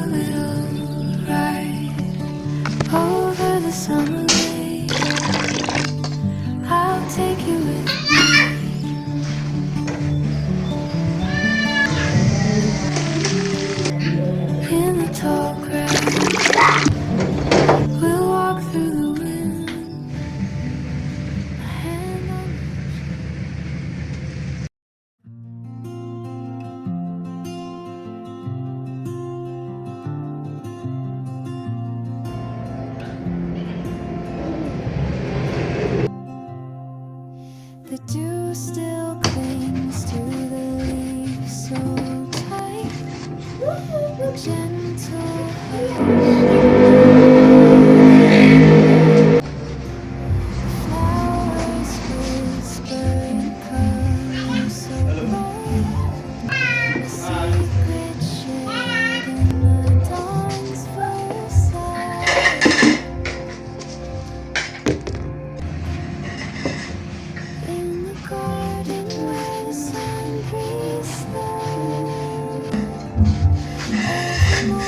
little ride over the summer lake. I'll take you with me in the tall grass. We'll walk through the wind. My hand on the dew still clings to the leaves so tight. Gentle flowers whisper in colors so bright. A secret shared in the dawn's first light. In the garden where the sun breathes slow. Every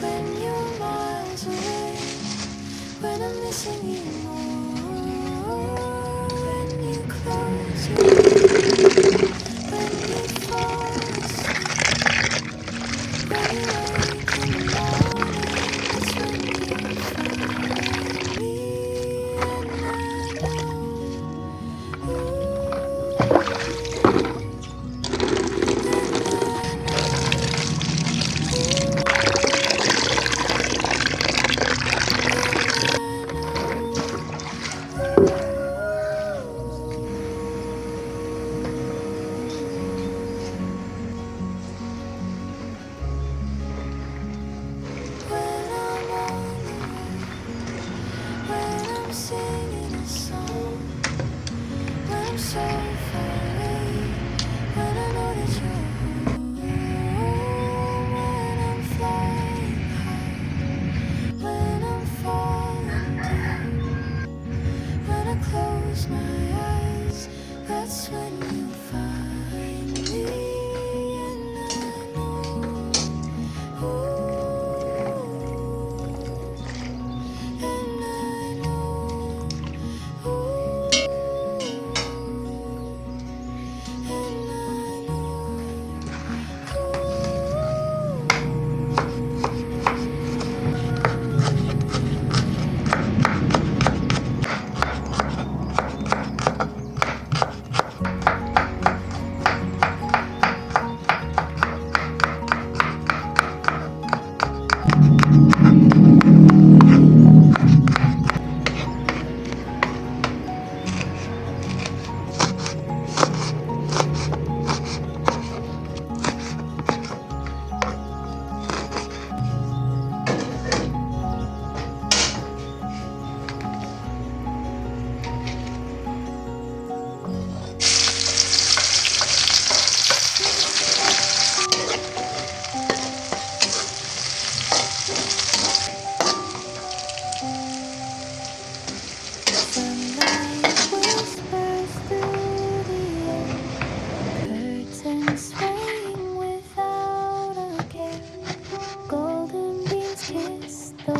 when you're miles away, when I'm missing you more, when you close your eyes, when you fall asleep, when you wake in the morning, that's when you find me, and I know, when I'm on the road, when I'm singing a song, when I'm so far away, when I know that you're home, when I'm flying high, when I'm falling deep, when I close my eyes, that's when you find me, and I know, and I know, and I Sunlight whispers through the air, curtains swaying without a care. Golden beams kiss the